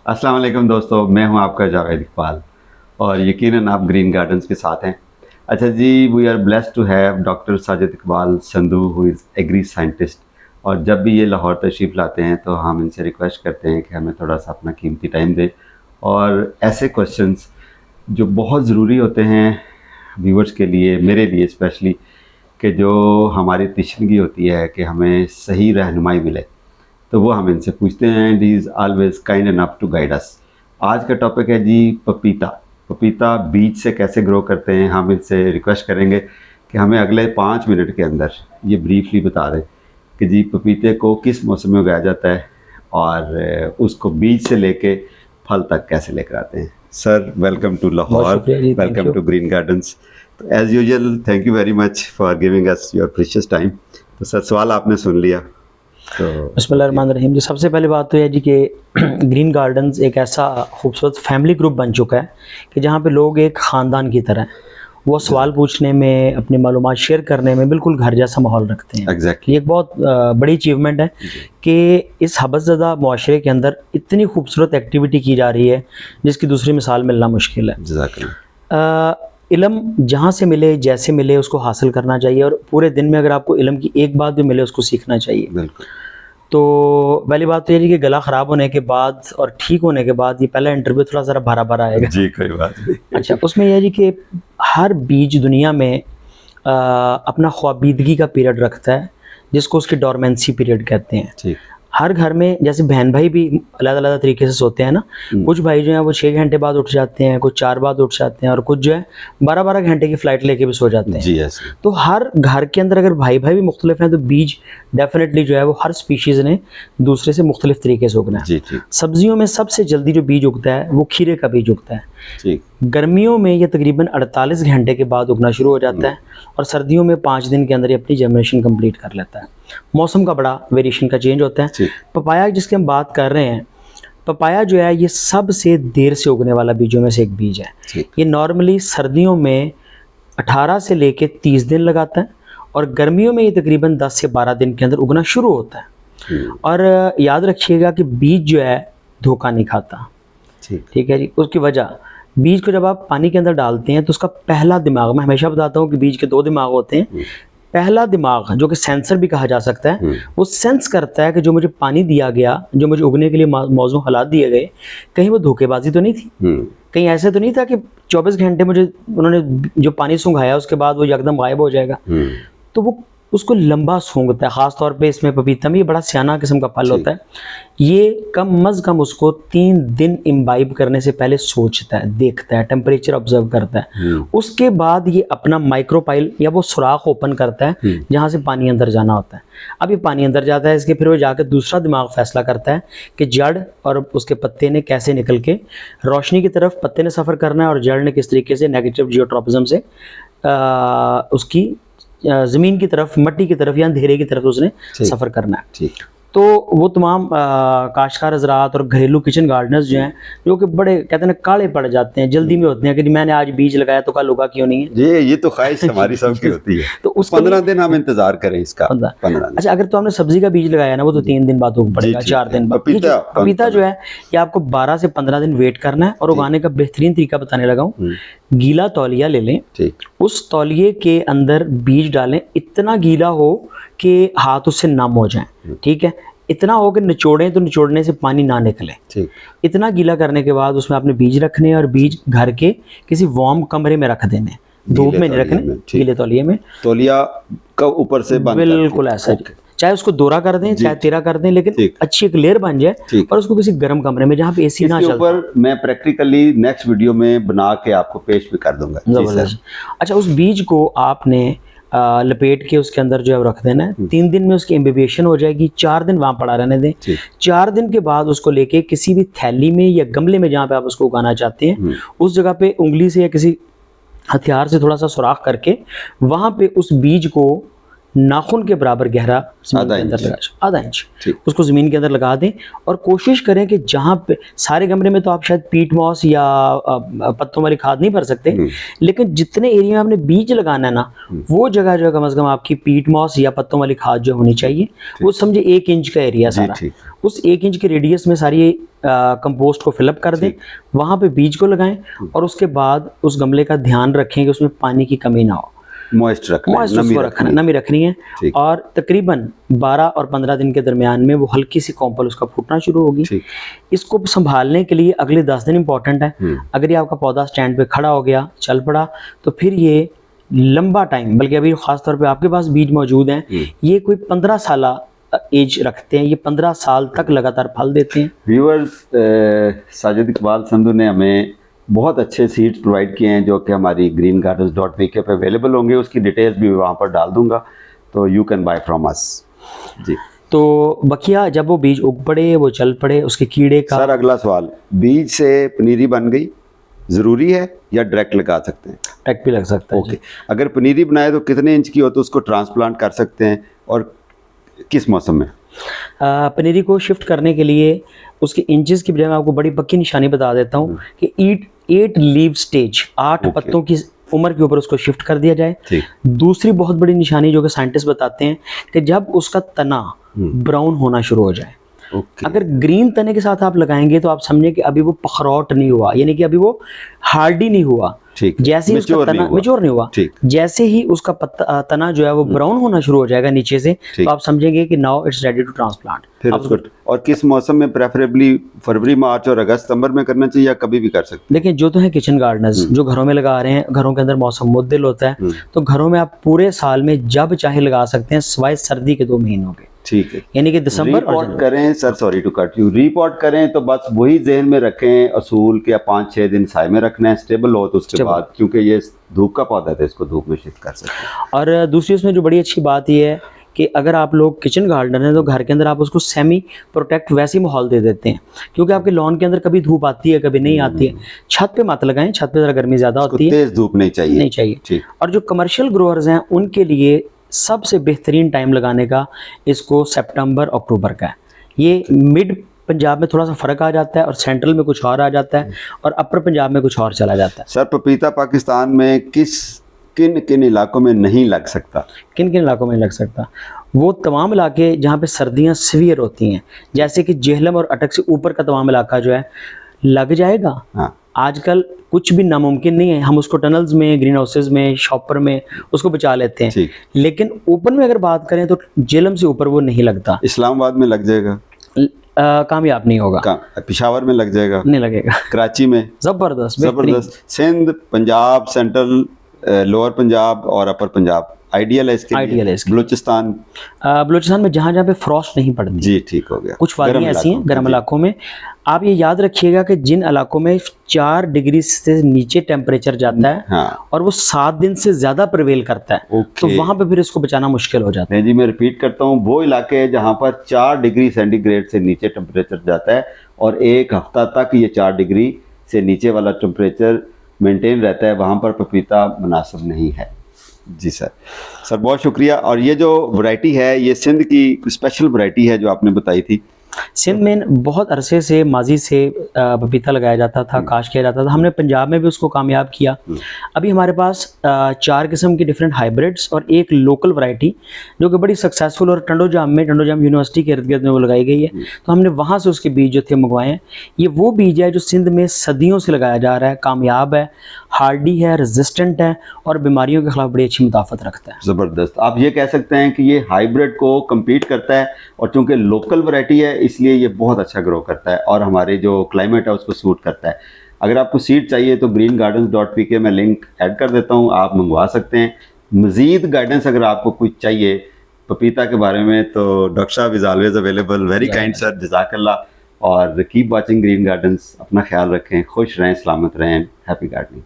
अस्सलाम वालेकुम दोस्तों, मैं हूं आपका जावेद इकबाल और यकीनन आप ग्रीन गार्डन्स के साथ हैं। अच्छा जी, we are blessed to have doctor Sajid Iqbal Sandhu who is agri scientist. और जब भी ये लाहौर तशरीफ़ लाते हैं तो हम इनसे रिक्वेस्ट करते हैं कि हमें थोड़ा सा अपना कीमती टाइम दें और ऐसे क्वेश्चंस जो बहुत ज़रूरी होते हैं व्यूअर्स के लिए, मेरे लिए स्पेशली, कि जो हमारी तशनीगी होती है कि हमें सही रहनुमाई मिले, तो वो हम इनसे पूछते हैं and he is always kind enough to guide us. आज का टॉपिक है जी पपीता। पपीता बीज से कैसे ग्रो करते हैं। हम इनसे रिक्वेस्ट करेंगे कि हमें अगले 5 मिनट के अंदर ये ब्रीफली बता दें कि जी पपीते को किस मौसम में उगाया जाता है और उसको बीज से लेके फल तक कैसे लेकर आते हैं। Sir, welcome to Lahore, welcome to green gardens. तो as usual thank you very much for giving us your precious time. तो सर, सवाल आपने सुन लिया तो बिस्मिल्लाहिर्रहमानिर्रहीम जी। सबसे पहली बात तो यह जी कि ग्रीन गार्डन्स एक ऐसा खूबसूरत फैमिली ग्रुप बन चुका है कि जहाँ पे लोग एक ख़ानदान की तरह हैं। वो सवाल पूछने में, अपनी मालूमात शेयर करने में बिल्कुल घर जैसा माहौल रखते हैं। एग्जैक्टली ये एक बहुत बड़ी अचीवमेंट है कि इस हबसज़दा मुआशरे के अंदर इतनी खूबसूरत एक्टिविटी की जा रही है जिसकी दूसरी मिसाल मिलना मुश्किल है। जज़ाकल्लाह। इल्म जहाँ से मिले, जैसे मिले, उसको हासिल करना चाहिए और पूरे दिन में अगर आपको इल्म की एक बात भी मिले उसको सीखना चाहिए। बिल्कुल। तो पहली बात तो ये है कि गला ख़राब होने के बाद और ठीक होने के बाद ये पहला इंटरव्यू थोड़ा ज़रा भरा आएगा। जी, कोई बात नहीं। अच्छा, उसमें यह है जी कि हर बीज दुनिया में अपना ख्वाबीदगी का पीरियड रखता है जिसको उसकी डोरमेंसी पीरियड कहते हैं। ठीक। हर घर में जैसे बहन भाई भी अलग अलग तरीके से सोते हैं ना। कुछ भाई जो हैं वो 6 घंटे बाद उठ जाते हैं, कुछ 4 बाद उठ जाते हैं और कुछ जो है 12-12 घंटे की फ़्लाइट लेके भी सो जाते हैं। जी ऐसे। तो हर घर के अंदर अगर भाई भाई भी मुख्तलिफ हैं तो बीज डेफिनेटली जो है वो हर स्पीशीज़ ने दूसरे से मुख्तलिफ तरीके से उगना है। जी ठीक। सब्जियों में सबसे जल्दी जो बीज उगता है वो खीरे का बीज उगता है। ठीक। गर्मियों में ये तकरीबन 48 घंटे के बाद उगना शुरू हो जाता है और सर्दियों में 5 दिन के अंदर ये अपनी जर्मिनेशन कंप्लीट कर लेता है। मौसम का बड़ा वेरिएशन का चेंज होता है। पपाया जिसकी हम बात कर रहे हैं, पपाया जो है ये सबसे देर से उगने वाला बीजों में से एक बीज है। ये नॉर्मली सर्दियों में 18 से लेके 30 दिन लगाता है और गर्मियों में ये तकरीबन 10 से 12 दिन के अंदर उगना शुरू होता है। और याद रखिएगा कि बीज जो है धोखा नहीं खाता। ठीक है जी। उसकी वजह, बीज को जब आप पानी के अंदर डालते हैं तो उसका पहला दिमाग, मैं हमेशा बताता हूँ कि बीज के 2 दिमाग होते हैं। पहला दिमाग जो कि सेंसर भी कहा जा सकता है, वो सेंस करता है कि जो मुझे पानी दिया गया, जो मुझे उगने के लिए मौजूद हालात दिए गए, कहीं वो धोखेबाजी तो नहीं थी। कहीं ऐसे तो नहीं था कि 24 घंटे मुझे उन्होंने जो पानी सूंघाया उसके बाद वो एकदम गायब हो जाएगा। तो वो उसको लंबा सूंघता है। ख़ास तौर पे इसमें पपीता में ये बड़ा सियाना किस्म का फल होता है। ये कम अज़ कम उसको 3 दिन इम्बाइब करने से पहले सोचता है, देखता है, टेम्परेचर ऑब्जर्व करता है। उसके बाद ये अपना माइक्रोपाइल या वो सुराख ओपन करता है जहाँ से पानी अंदर जाना होता है। अब ये पानी अंदर जाता है, इसके फिर वो जाकर दूसरा दिमाग फैसला करता है कि जड़ और उसके पत्ते ने कैसे निकल के रोशनी की तरफ पत्ते ने सफ़र करना है और जड़ ने किस तरीके से नेगेटिव जियोट्रॉपिज्म से उसकी ज़मीन की तरफ, मट्टी की तरफ या अंधेरे की तरफ उसने सफ़र करना है। ठीक। तो वो तमाम काश्तकार हज़रात और घरेलू किचन गार्डनर्स जो हैं, जो कि बड़े कहते हैं ना काले पड़ जाते हैं, जल्दी में होते हैं कि मैंने आज बीज लगाया तो कल उगा क्यों नहीं है। ये तो ख्वाहिश हमारी सबकी होती है। तो उस 15 दिन हम इंतजार करें इसका। 15 दिन। अच्छा, अगर तो हमने सब्जी का बीज लगाया ना वो तो 3 दिन बाद उग पड़ेगा, 4 दिन बाद। पपीता जो है ये आपको 12 से 15 दिन वेट करना है। और उगाने का बेहतरीन तरीका बताने लगा हूँ। गीला तौलिया ले लें, उस तौलिए के अंदर बीज डालें, इतना गीला हो कि हाथ उससे नम हो जाएं। ठीक है, इतना हो कि निचोड़ें तो निचोड़ने से पानी ना निकले। ठीक। इतना गीला करने के बाद उसमें आपने बीज रखने और बीज घर के किसी वार्म कमरे में रख देने, धूप में नहीं रखने, गीले तौलिए में। तौलिया का ऊपर से बंद, बिल्कुल ऐसा, चाहे उसको दोरा कर दें चाहे तेरा कर दें, लेकिन अच्छी एक लेयर बन जाए और उसको किसी गर्म कमरे में जहाँ पे एसी ना चलता। ऊपर मैं प्रैक्टिकली नेक्स्ट वीडियो में बना के आपको पेश भी कर दूंगा। जबरदस्त। अच्छा, उस बीज को आपने लपेट के उसके अंदर जो है रख देना है। 3 दिन में उसकी इम्बिबिएशन हो जाएगी। 4 दिन वहाँ पड़ा रहने दें। 4 दिन के बाद उसको लेके किसी भी थैली में या गमले में जहाँ पे आप उसको उगाना चाहते हैं, उस जगह पे उंगली से या किसी हथियार से थोड़ा सा सुराख करके वहाँ पे उस बीज को नाखून के बराबर गहरा ज़मीन आधा के अंदर इंच। लगा, आधा इंच ठीक। उसको ज़मीन के अंदर लगा दें और कोशिश करें कि जहाँ पे सारे गमले में तो आप शायद पीट मॉस या पत्तों वाली खाद नहीं भर सकते, लेकिन जितने एरिया में आपने बीज लगाना है ना, वो जगह जो है कम से कम आपकी पीट मॉस या पत्तों वाली खाद जो होनी चाहिए, वो समझे 1 इंच का एरिया जी, सारा, ठीक। उस 1 इंच के रेडियस में सारी कंपोस्ट को फिलअप कर दें, वहाँ पे बीज को लगाएं और उसके बाद उस गमले का ध्यान रखें कि उसमें पानी की कमी ना हो, मॉइस्ट रखना है, मॉइस्ट नमी उसको रखनी रखना, है। नमी रखनी है। ठीक। और तकरीबन 12 और 15 दिन के दरमियान में वो हल्की सी कॉम्पल उसका फूटना शुरू होगी। ठीक। इसको संभालने के लिए अगले 10 दिन इंपॉर्टेंट है। अगर ये आपका पौधा स्टैंड पे खड़ा हो गया, चल पड़ा, तो फिर ये लंबा टाइम, बल्कि अभी खास तौर पे आपके पास बीज मौजूद हैं, ये कोई 15 साल एज रखते हैं, ये 15 साल तक लगातार फल देते हैं। व्यूअर्स, साजिद इकबाल संधू ने हमें बहुत अच्छे सीड्स प्रोवाइड किए हैं जो कि हमारी greengardens.pk पे अवेलेबल होंगे, उसकी डिटेल्स भी वहाँ पर डाल दूंगा, तो you can buy from us. जी तो बखिया जब वो बीज उग पड़े, वो चल पड़े, उसके कीड़े का। सर अगला सवाल, बीज से पनीरी बन गई, ज़रूरी है या डायरेक्ट लगा सकते हैं? टैक भी लग सकता है। ओके, अगर पनीरी बनाए तो कितने इंच की हो तो उसको ट्रांसप्लांट कर सकते हैं और किस मौसम में? पनीरी को शिफ्ट करने के लिए उसके इंचेस की बजाय मैं आपको बड़ी पक्की निशानी बता देता हूँ कि 8 लीव स्टेज, 8 पत्तों की उम्र के ऊपर उसको शिफ्ट कर दिया जाए। ठीक। दूसरी बहुत बड़ी निशानी जो कि साइंटिस्ट बताते हैं कि जब उसका तना ब्राउन होना शुरू हो जाए। ओके। अगर ग्रीन तने के साथ आप लगाएंगे तो आप समझे कि अभी वो पखरौट नहीं हुआ, यानी कि अभी वो हार्डी नहीं हुआ। ठीक। जैसे ही उसका Mature तना नहीं हुआ। मेच्योर नहीं हुआ, ठीक। जैसे ही उसका तना जो है वो ब्राउन होना शुरू हो जाएगा नीचे से, तो आप समझेंगे कि now it's ready to transplant. फिर उसको और किस मौसम में, प्रेफरेबली फरवरी, मार्च और अगस्त, सितंबर में करना चाहिए या कभी भी कर सकते देखिए, जो तो है किचन गार्डनर्स जो घरों में लगा रहे हैं, घरों के अंदर मौसम मुद्दल होता है, तो घरों में आप पूरे साल में जब चाहे लगा सकते हैं, सिवाय सर्दी के 2 महीनों के। ठीक है। यानी कि दिसंबर और रिपोर्ट करें sir, sorry to cut you, report करें तो बस वही जहन में रखें, असूल के 5-6 दिन साए में रखना है, स्टेबल हो तो उसके बाद, क्योंकि ये धूप का पौधा था, इसको धूप में शिफ्ट कर सकते हैं। और दूसरी उसमें जो बड़ी अच्छी बात ये है कि अगर आप लोग किचन गार्डनर हैं तो घर के अंदर आप उसको सेमी प्रोटेक्ट वैसे ही माहौल दे देते हैं, क्योंकि आपके लॉन के अंदर कभी धूप आती है, कभी नहीं आती है। छत पे मत लगाएं, छत पे ज़रा गर्मी ज़्यादा होती है, तेज धूप नहीं चाहिए। ठीक। और जो कमर्शियल ग्रोअर्स हैं उनके लिए सबसे बेहतरीन टाइम लगाने का इसको सितंबर अक्टूबर का है। ये मिड पंजाब में थोड़ा सा फ़र्क आ जाता है और सेंट्रल में कुछ और आ जाता है और अपर पंजाब में कुछ और चला जाता है। सर पपीता पाकिस्तान में किन किन इलाकों में नहीं लग सकता? किन किन इलाकों में लग सकता? वो तमाम इलाके जहाँ पे सर्दियाँ सीवियर होती हैं, जैसे कि जेहलम और अटक से ऊपर का तमाम इलाका जो है लग जाएगा। हाँ। आजकल कुछ भी नामुमकिन नहीं है, हम उसको टनल्स में, ग्रीन हाउसेज में, शॉपर में उसको बचा लेते हैं, लेकिन ओपन में अगर बात करें तो जेहलम से ऊपर वो नहीं लगता। इस्लामाबाद में लग जाएगा? कामयाब नहीं होगा। पिशावर में लग जाएगा? नहीं लगेगा। कराची में? जबरदस्त। सिंध, पंजाब, सेंट्रल, लोअर पंजाब और अपर पंजाब आइडियल है इसके लिए। बलूचिस्तान में जहाँ जहाँ पे फ्रॉस्ट नहीं पड़ती। जी ठीक हो गया। कुछ वादियाँ ऐसी हैं गर्म इलाकों में। आप ये याद रखिएगा कि जिन इलाकों में 4 डिग्री से नीचे टेम्परेचर जाता है, हाँ, और वो 7 दिन से ज्यादा प्रिवेल करता है, तो वहां पे फिर इसको बचाना मुश्किल हो जाता है। जी मैं रिपीट करता हूँ, वो इलाके हैं जहाँ पर 4 डिग्री सेंटीग्रेड से नीचे टेम्परेचर जाता है और 1 हफ्ता तक ये 4 डिग्री से नीचे वाला टेम्परेचर मेंटेन रहता है, वहाँ पर पपीता मुनासिब नहीं है। जी सर बहुत शुक्रिया। और ये जो वैरायटी है ये सिंध की स्पेशल वैरायटी है जो आपने बताई थी। सिंध में बहुत अरसे से, माजी से पपीता लगाया जाता था, काश किया जाता था। हमने पंजाब में भी उसको कामयाब किया। अभी हमारे पास 4 किस्म की डिफरेंट हाइब्रिड्स और एक लोकल वैरायटी जो कि बड़ी सक्सेसफुल और टंडोजाम यूनिवर्सिटी के इर्द गिर्द में वो लगाई गई है, तो हमने वहाँ से उसके बीज जो थे मंगवाए हैं। ये वो बीज है जो सिंध में सदियों से लगाया जा रहा है, कामयाब है, हार्डी है, रेजिस्टेंट है और बीमारियों के खिलाफ बड़ी अच्छी मुदाफ़त रखता है। ज़बरदस्त। आप ये कह सकते हैं कि ये हाइब्रिड को कम्पीट करता है और चूँकि लोकल वैरायटी है इसलिए ये बहुत अच्छा ग्रो करता है और हमारे जो क्लाइमेट है उसको सूट करता है। अगर आपको सीड चाहिए तो greengardens.pk में लिंक ऐड कर देता हूँ, आप मंगवा सकते हैं। मज़ीद गाइडेंस अगर आपको कुछ चाहिए पपीता के बारे में तो डॉक्टर साहब is always available. Very kind sir, जज़ाकल्लाह। और कीप वाचिंग ग्रीन गार्डन्स। अपना ख्याल रखें, खुश रहें, सलामत रहें। Happy gardening.